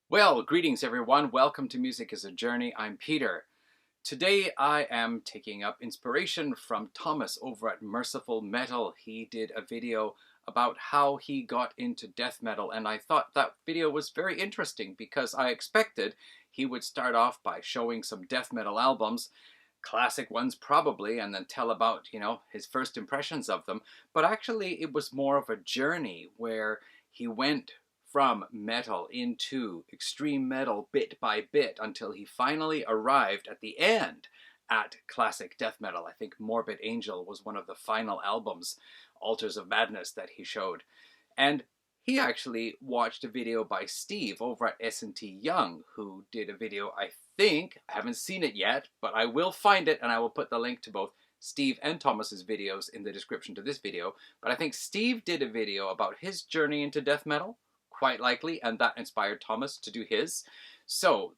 Well, greetings everyone. Welcome to Music is a Journey. I'm Peter. Today I am taking up inspiration from Thomas over at Mercyful Metal. He did a video about how he got into death metal, and I thought that video was very interesting because I expected he would start off by showing some death metal albums, classic ones probably, and then tell about, his first impressions of them. But actually it was more of a journey where he went from metal into extreme metal bit by bit until he finally arrived at the end at classic death metal. I think Morbid Angel was one of the final albums, Altars of Madness, that he showed. And he actually watched a video by Steve over at S&T Young, who did a video, I haven't seen it yet, but I will find it and I will put the link to both Steve and Thomas's videos in the description to this video. But I think Steve did a video about his journey into death metal, quite likely, and that inspired Thomas to do his. So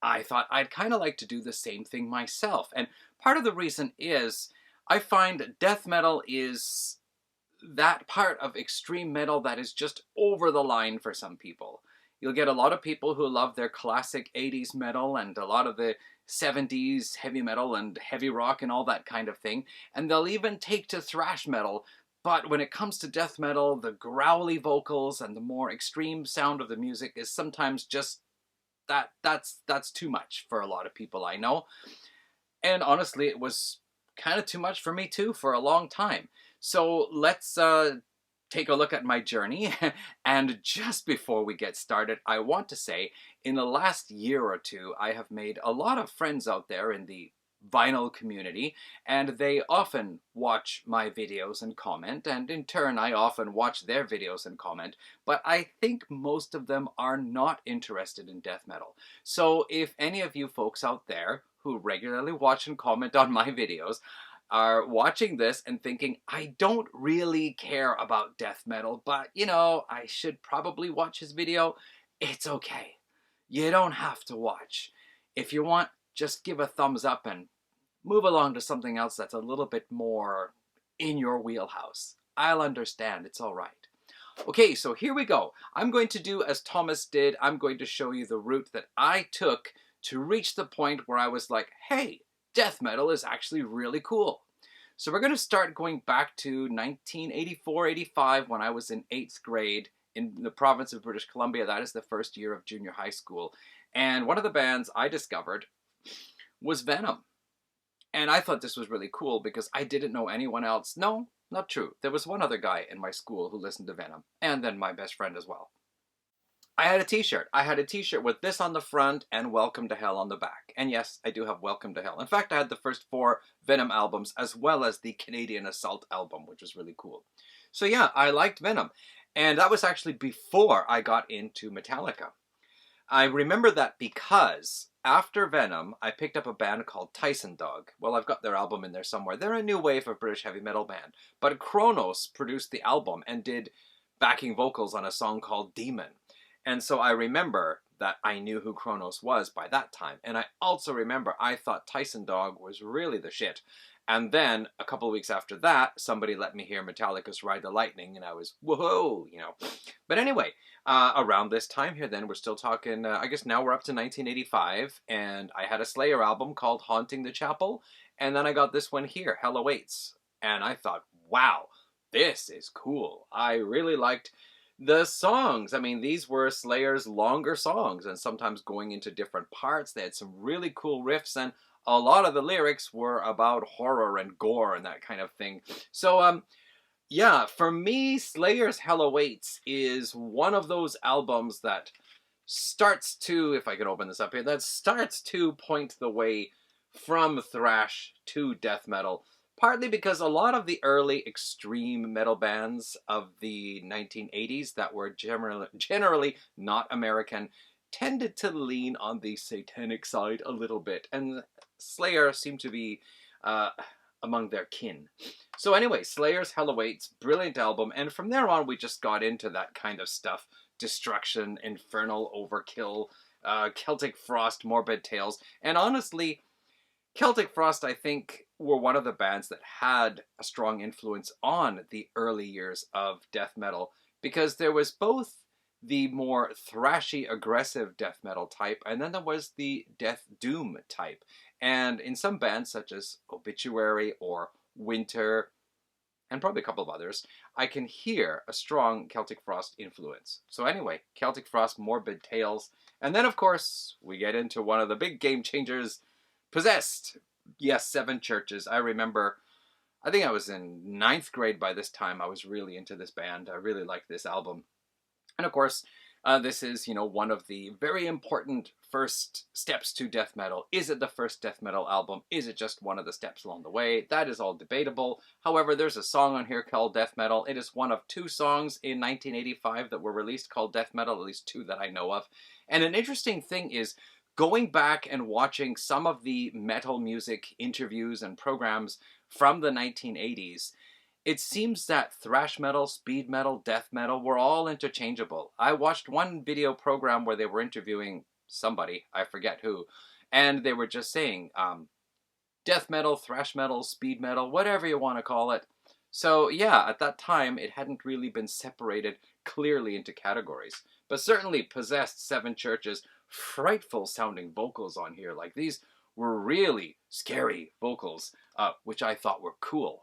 I thought I'd kind of like to do the same thing myself. And part of the reason is I find death metal is that part of extreme metal that is just over the line for some people. You'll get a lot of people who love their classic 80s metal and a lot of the 70s heavy metal and heavy rock and all that kind of thing. And they'll even take to thrash metal. But when it comes to death metal, the growly vocals and the more extreme sound of the music is sometimes just that's too much for a lot of people I know. And honestly, it was kind of too much for me too for a long time. So let's take a look at my journey. And just before we get started, I want to say in the last year or two, I have made a lot of friends out there in the vinyl community, and they often watch my videos and comment, and in turn I often watch their videos and comment, but I think most of them are not interested in death metal. So if any of you folks out there who regularly watch and comment on my videos are watching this and thinking, I don't really care about death metal, but I should probably watch his video, it's okay. You don't have to watch. If you want, just give a thumbs up and move along to something else that's a little bit more in your wheelhouse. I'll understand, it's all right. Okay, so here we go. I'm going to do as Thomas did. I'm going to show you the route that I took to reach the point where I was like, hey, death metal is actually really cool. So we're going to start going back to 1984-85 when I was in 8th grade in the province of British Columbia. That is the first year of junior high school. And one of the bands I discovered was Venom. And I thought this was really cool because I didn't know anyone else. No, not true. There was one other guy in my school who listened to Venom, and then my best friend as well. I had a t-shirt. I had a t-shirt with this on the front and Welcome to Hell on the back. And yes, I do have Welcome to Hell. In fact, I had the first 4 Venom albums as well as the Canadian Assault album, which was really cool. So yeah, I liked Venom. And that was actually before I got into Metallica. I remember that because after Venom, I picked up a band called Tyson Dog. Well, I've got their album in there somewhere. They're a new wave of British heavy metal band. But Kronos produced the album and did backing vocals on a song called Demon. And so I remember that I knew who Kronos was by that time. And I also remember I thought Tyson Dog was really the shit. And then a couple of weeks after that, somebody let me hear Metallica's Ride the Lightning, and I was, whoa, But anyway, around this time here then, we're still talking, I guess now we're up to 1985, and I had a Slayer album called Haunting the Chapel, and then I got this one here, Hell Awaits. And I thought, wow, this is cool. I really liked the songs. I mean, these were Slayer's longer songs, and sometimes going into different parts. They had some really cool riffs, and a lot of the lyrics were about horror and gore and that kind of thing. So, yeah, for me, Slayer's Hell Awaits is one of those albums that starts to, if I can open this up here, that starts to point the way from thrash to death metal. Partly because a lot of the early extreme metal bands of the 1980s that were generally not American tended to lean on the satanic side a little bit, and Slayer seemed to be among their kin. So anyway, Slayer's Hell Awaits, brilliant album, and from there on we just got into that kind of stuff. Destruction, Infernal, Overkill, Celtic Frost, Morbid Tales, and honestly, Celtic Frost, I think, were one of the bands that had a strong influence on the early years of death metal, because there was both the more thrashy, aggressive death metal type, and then there was the death doom type. And in some bands such as Obituary or Winter, and probably a couple of others, I can hear a strong Celtic Frost influence. So anyway, Celtic Frost, Morbid Tales, and then of course we get into one of the big game changers, Possessed. Yes, Seven Churches. I remember, I think I was in ninth grade by this time. I was really into this band. I really liked this album. And of course, this is, one of the very important first steps to death metal. Is it the first death metal album? Is it just one of the steps along the way? That is all debatable. However, there's a song on here called Death Metal. It is one of two songs in 1985 that were released called Death Metal, at least two that I know of. And an interesting thing is, going back and watching some of the metal music interviews and programs from the 1980s, it seems that thrash metal, speed metal, death metal were all interchangeable. I watched one video program where they were interviewing somebody, I forget who, and they were just saying death metal, thrash metal, speed metal, whatever you want to call it. So yeah, at that time it hadn't really been separated clearly into categories. But certainly Possessed, Seven Churches, frightful sounding vocals on here. Like, these were really scary vocals, which I thought were cool.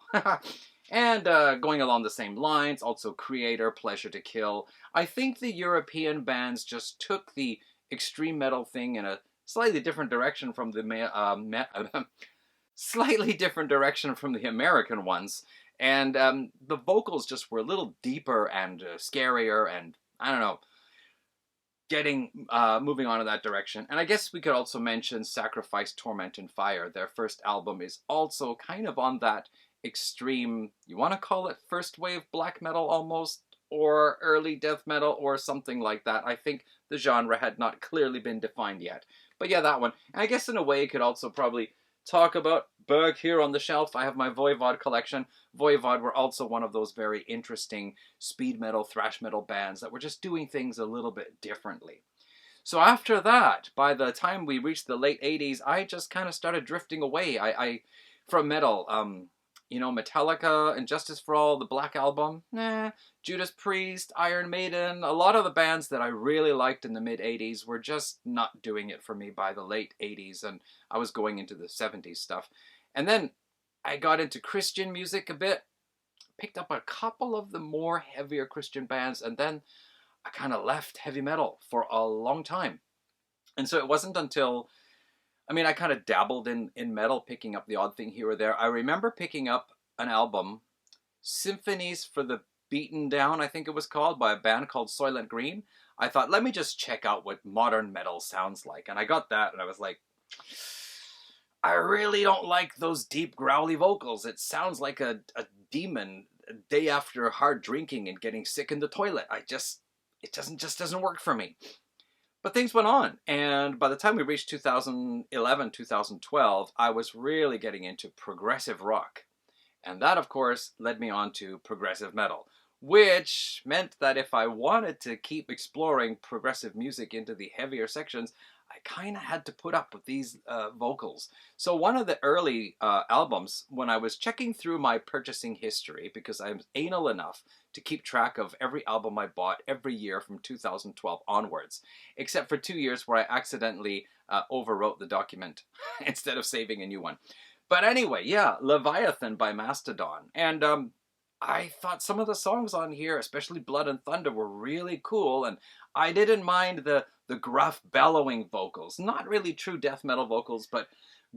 And going along the same lines, also Creator, Pleasure to Kill. I think the European bands just took the extreme metal thing in a slightly different direction from the slightly different direction from the American ones, and the vocals just were a little deeper and scarier, and I don't know, moving on in that direction. And I guess we could also mention Sacrifice, Torment, and Fire. Their first album is also kind of on that extreme, you want to call it first wave black metal almost, or early death metal, or something like that. I think the genre had not clearly been defined yet. But yeah, that one. And I guess in a way you could also probably talk about Berg here on the shelf. I have my Voivod collection. Voivod were also one of those very interesting speed metal, thrash metal bands that were just doing things a little bit differently. So after that, by the time we reached the late 80s, I just kind of started drifting away from metal. Metallica, and Justice for All, the Black Album, nah. Judas Priest, Iron Maiden, a lot of the bands that I really liked in the mid-80s were just not doing it for me by the late 80s, and I was going into the 70s stuff. And then I got into Christian music a bit, picked up a couple of the more heavier Christian bands, and then I kind of left heavy metal for a long time. And so it wasn't until, I kind of dabbled in metal, picking up the odd thing here or there. I remember picking up an album, Symphonies for the Beaten Down, I think it was called, by a band called Soylent Green. I thought, let me just check out what modern metal sounds like. And I got that, and I was like, I really don't like those deep, growly vocals. It sounds like a demon a day after hard drinking and getting sick in the toilet. It just doesn't work for me. But things went on, and by the time we reached 2011, 2012, I was really getting into progressive rock. And that, of course, led me on to progressive metal, which meant that if I wanted to keep exploring progressive music into the heavier sections, I kind of had to put up with these vocals. So one of the early albums, when I was checking through my purchasing history, because I'm anal enough to keep track of every album I bought every year from 2012 onwards, except for 2 years where I accidentally overwrote the document instead of saving a new one. But anyway, yeah, Leviathan by Mastodon. And I thought some of the songs on here, especially Blood and Thunder, were really cool, and I didn't mind the gruff bellowing vocals. Not really true death metal vocals, but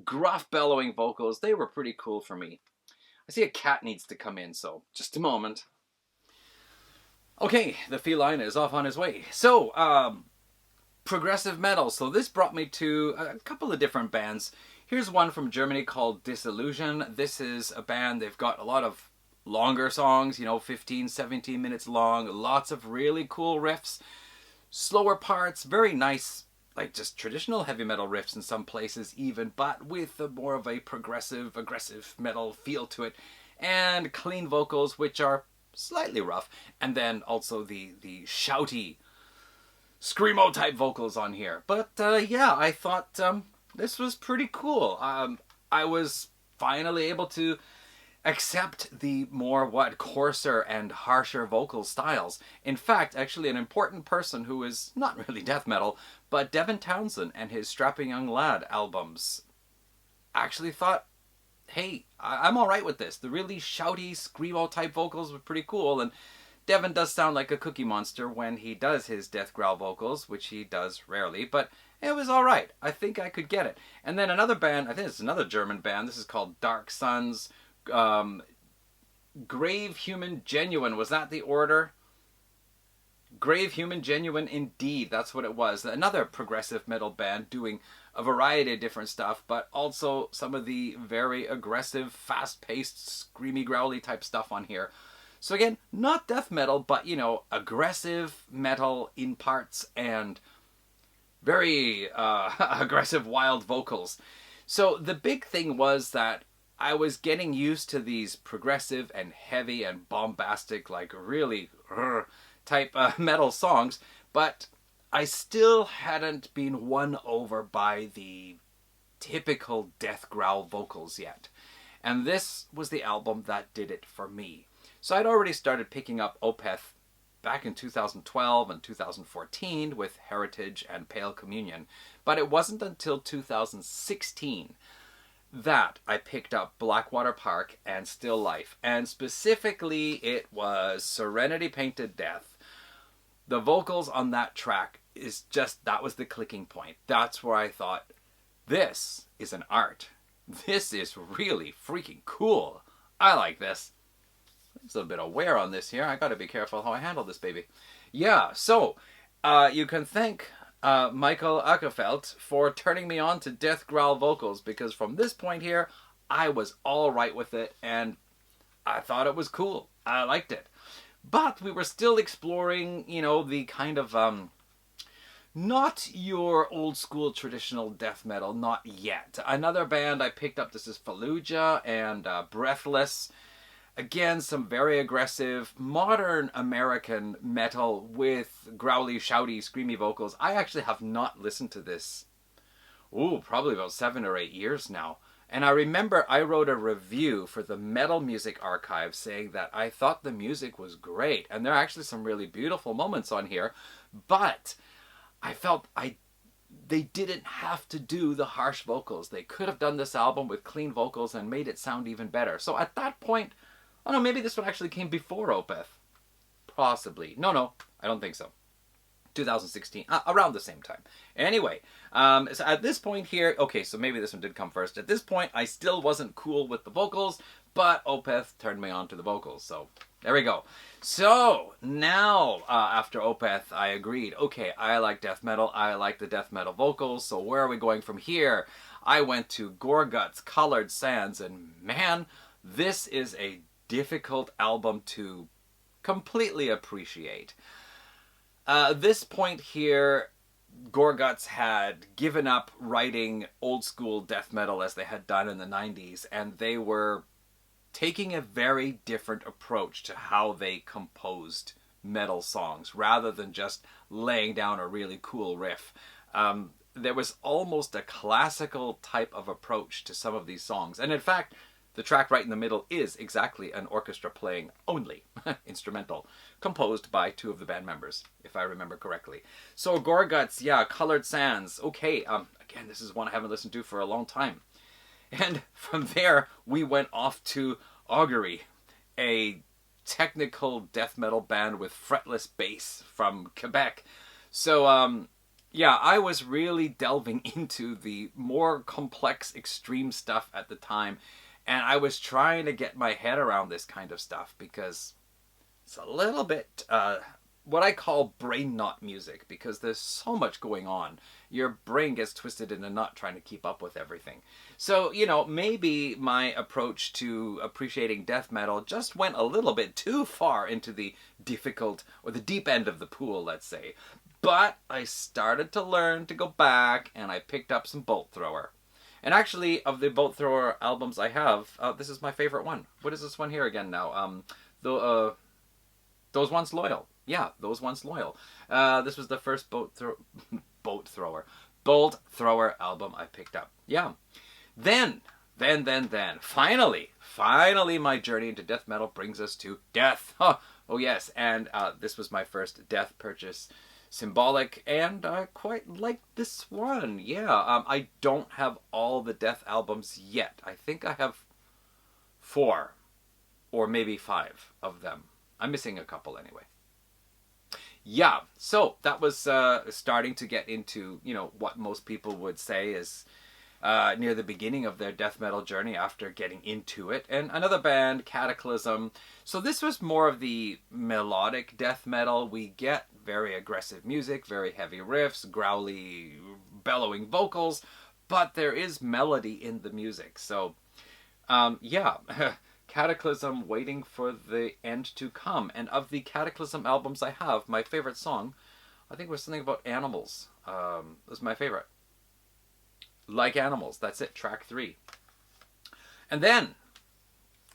gruff bellowing vocals. They were pretty cool for me. I see a cat needs to come in, so just a moment. Okay, the feline is off on his way. So, progressive metal. So this brought me to a couple of different bands. Here's one from Germany called Disillusion. This is a band, they've got a lot of longer songs, 15, 17 minutes long, lots of really cool riffs, slower parts, very nice, like just traditional heavy metal riffs in some places even, but with more of a progressive, aggressive metal feel to it, and clean vocals, which are slightly rough, and then also the shouty, screamo type vocals on here. But yeah, I thought this was pretty cool. I was finally able to Except the more, coarser and harsher vocal styles. In fact, actually an important person who is not really death metal, but Devin Townsend and his Strapping Young Lad albums actually thought, hey, I'm alright with this. The really shouty, screamo type vocals were pretty cool, and Devin does sound like a Cookie Monster when he does his death growl vocals, which he does rarely, but it was alright. I think I could get it. And then another band, I think it's another German band, this is called Dark Suns, Grave Human Genuine, was that the order? Grave Human Genuine, indeed, that's what it was. Another progressive metal band doing a variety of different stuff, but also some of the very aggressive, fast-paced, screamy, growly type stuff on here. So again, not death metal, but, you know, aggressive metal in parts and very aggressive, wild vocals. So the big thing was that I was getting used to these progressive and heavy and bombastic, like really type metal songs, but I still hadn't been won over by the typical death growl vocals yet. And this was the album that did it for me. So I'd already started picking up Opeth back in 2012 and 2014 with Heritage and Pale Communion, but it wasn't until 2016 that I picked up Blackwater Park and Still Life, and specifically it was Serenity Painted Death. The vocals on that track is just, that was the clicking point. That's where I thought, this is an art. This is really freaking cool. I like this. There's a bit of wear on this here. I gotta be careful how I handle this baby. Yeah, so you can thank Michael Ackerfeld for turning me on to death growl vocals, because from this point here, I was all right with it, and I thought it was cool. I liked it. But we were still exploring, you know, the kind of, not your old school traditional death metal, not yet. Another band I picked up, this is Fallujah and Breathless. Again, some very aggressive, modern American metal with growly, shouty, screamy vocals. I actually have not listened to this, probably about 7 or 8 years now. And I remember I wrote a review for the Metal Music Archive saying that I thought the music was great. And there are actually some really beautiful moments on here. But I felt they didn't have to do the harsh vocals. They could have done this album with clean vocals and made it sound even better. So at that point, oh no, maybe this one actually came before Opeth. Possibly. No, I don't think so. 2016, around the same time. Anyway, so at this point here, okay, so maybe this one did come first. At this point, I still wasn't cool with the vocals, but Opeth turned me on to the vocals, so there we go. So, now, after Opeth, I agreed, okay, I like death metal, I like the death metal vocals, so where are we going from here? I went to Gorguts, Colored Sands, and man, this is a difficult album to completely appreciate. This point here, Gorguts had given up writing old school death metal as they had done in the 90s, and they were taking a very different approach to how they composed metal songs, rather than just laying down a really cool riff. There was almost a classical type of approach to some of these songs, and in fact, the track right in the middle is exactly an orchestra playing only, instrumental, composed by 2 of the band members, if I remember correctly. So Gorguts, yeah, Colored Sands, okay, again, this is one I haven't listened to for a long time. And from there, we went off to Augury, a technical death metal band with fretless bass from Quebec. So, yeah, I was really delving into the more complex, extreme stuff at the time, and I was trying to get my head around this kind of stuff because it's a little bit what I call brain knot music, because there's so much going on. Your brain gets twisted in a knot trying to keep up with everything. So, you know, maybe my approach to appreciating death metal just went a little bit too far into the difficult, or the deep end of the pool, let's say. But I started to learn to go back, and I picked up some Bolt Thrower. And actually, of the Bolt Thrower albums I have, this is my favorite one. What is this one here again now? Those Once Loyal. Yeah, Those Once Loyal. This was the first Bolt Thrower album I picked up. Yeah. Then Then. Finally, my journey into death metal brings us to death. Oh yes, and this was my first death purchase. Symbolic, and I quite like this one. Yeah, I don't have all the death albums yet. I think I have 4 or maybe 5 of them. I'm missing a couple anyway. Yeah, so that was starting to get into, what most people would say is near the beginning of their death metal journey after getting into it. And another band, Cataclysm. So this was more of the melodic death metal. We get very aggressive music, very heavy riffs, growly, bellowing vocals, but there is melody in the music. So, yeah, Cataclysm, waiting for the end to come. And of the Cataclysm albums I have, my favorite song, I think, was something about animals. Was my favorite. Like Animals, that's it, track 3. And then,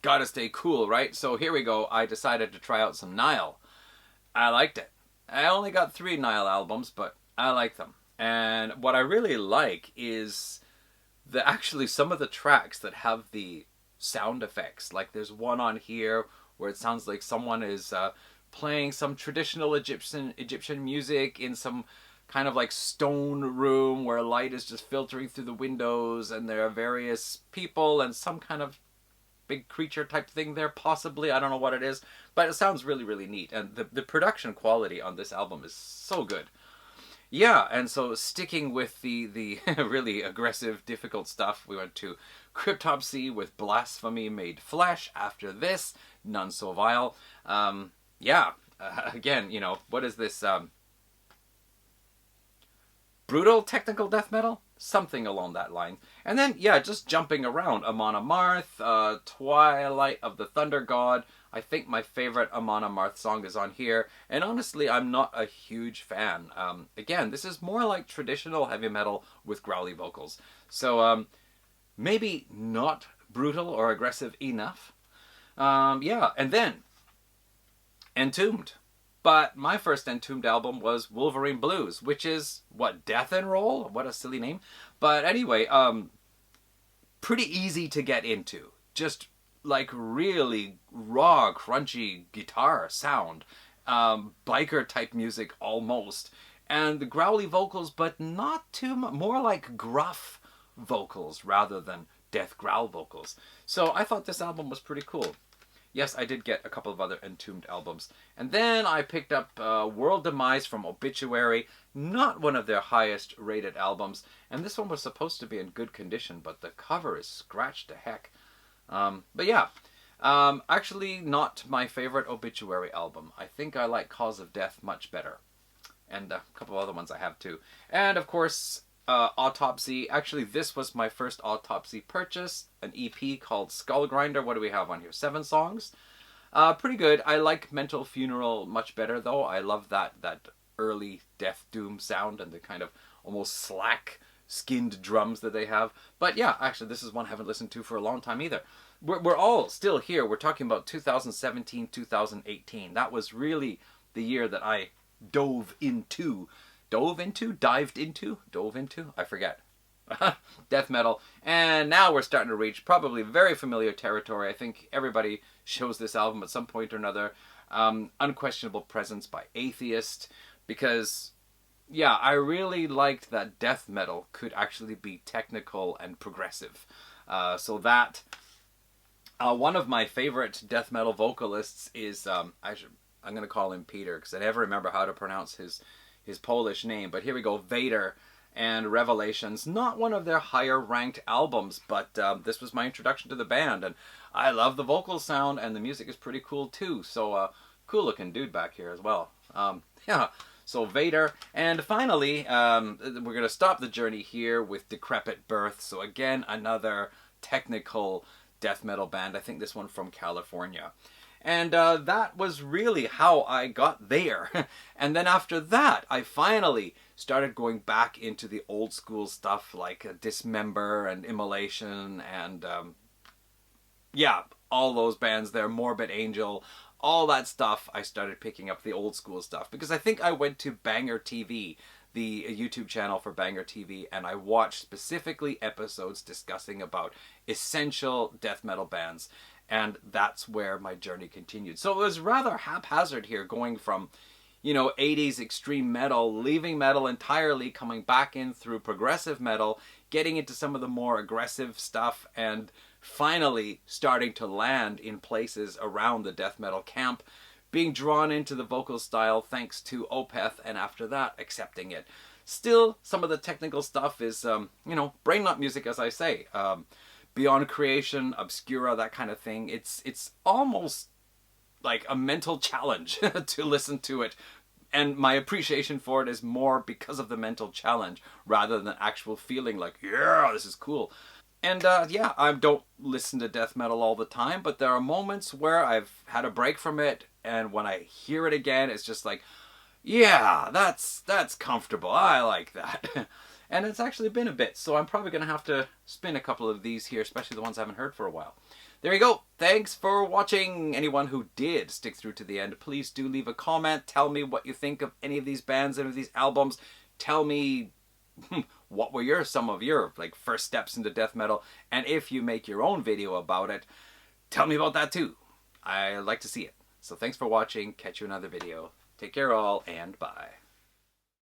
gotta stay cool, right? So here we go, I decided to try out some Nile. I liked it. I only got 3 Nile albums, but I like them. And what I really like is actually some of the tracks that have the sound effects. Like there's one on here where it sounds like someone is playing some traditional Egyptian music in some kind of like stone room where light is just filtering through the windows, and there are various people and some kind of big creature type thing there, possibly. I don't know what it is, but it sounds really, really neat. And the production quality on this album is so good. Yeah, and so sticking with the really aggressive, difficult stuff, we went to Cryptopsy with Blasphemy Made Flesh. After this, None So Vile. Again, what is this? Brutal technical death metal? Something along that line. And then, yeah, just jumping around. Amon Amarth, Twilight of the Thunder God. I think my favorite Amon Amarth song is on here. And honestly, I'm not a huge fan. Again, this is more like traditional heavy metal with growly vocals. So, maybe not brutal or aggressive enough. Yeah, and then, Entombed. But my first Entombed album was Wolverine Blues, which is, Death and Roll? What a silly name. But anyway, pretty easy to get into. Just like really raw, crunchy guitar sound. Biker type music almost. And the growly vocals, but not too much. More like gruff vocals rather than death growl vocals. So I thought this album was pretty cool. Yes, I did get a couple of other Entombed albums. And then I picked up World Demise from Obituary. Not one of their highest rated albums. And this one was supposed to be in good condition, but the cover is scratched to heck. But yeah, actually not my favorite Obituary album. I think I like Cause of Death much better. And a couple other ones I have too. And of course, Autopsy. Actually, this was my first Autopsy purchase. An EP called Skull Grinder. What do we have on here? 7 songs. Pretty good. I like Mental Funeral much better though. I love that early Death Doom sound and the kind of almost slack skinned drums that they have. But yeah, actually this is one I haven't listened to for a long time either. We're all still here. We're talking about 2017, 2018. That was really the year that I dived into, I forget. Death metal. And now we're starting to reach probably very familiar territory. I think everybody shows this album at some point or another. Unquestionable Presence by Atheist. Because, yeah, I really liked that death metal could actually be technical and progressive. So that... one of my favorite death metal vocalists is... I'm going to call him Peter, because I never remember how to pronounce his Polish name. But here we go, Vader and Revelations. Not one of their higher ranked albums, but this was my introduction to the band. And I love the vocal sound, and the music is pretty cool too. So cool looking dude back here as well. Yeah, so Vader. And finally, we're going to stop the journey here with Decrepit Birth. So again, another technical death metal band. I think this one from California. And that was really how I got there. And then after that, I finally started going back into the old school stuff like Dismember and Immolation and, yeah, all those bands there, Morbid Angel, all that stuff. I started picking up the old school stuff because I think I went to Banger TV, the YouTube channel for Banger TV, and I watched specifically episodes discussing about essential death metal bands, and that's where my journey continued. So it was rather haphazard here, going from, you know, 80s extreme metal, leaving metal entirely, coming back in through progressive metal, getting into some of the more aggressive stuff, and finally starting to land in places around the death metal camp, being drawn into the vocal style thanks to Opeth, and after that accepting it. Still, some of the technical stuff is, you know, brain nut music, as I say. Beyond Creation, Obscura, that kind of thing. It's almost like a mental challenge to listen to it. And my appreciation for it is more because of the mental challenge rather than actual feeling like, yeah, this is cool. And yeah, I don't listen to death metal all the time, but there are moments where I've had a break from it, and when I hear it again, it's just like, yeah, that's comfortable. I like that. And it's actually been a bit, so I'm probably going to have to spin a couple of these here, especially the ones I haven't heard for a while. There you go. Thanks for watching. Anyone who did stick through to the end, please do leave a comment. Tell me what you think of any of these bands, any of these albums. Tell me what were some of your like first steps into death metal, and if you make your own video about it, tell me about that too. I like to see it. So thanks for watching. Catch you in another video. Take care all, and bye.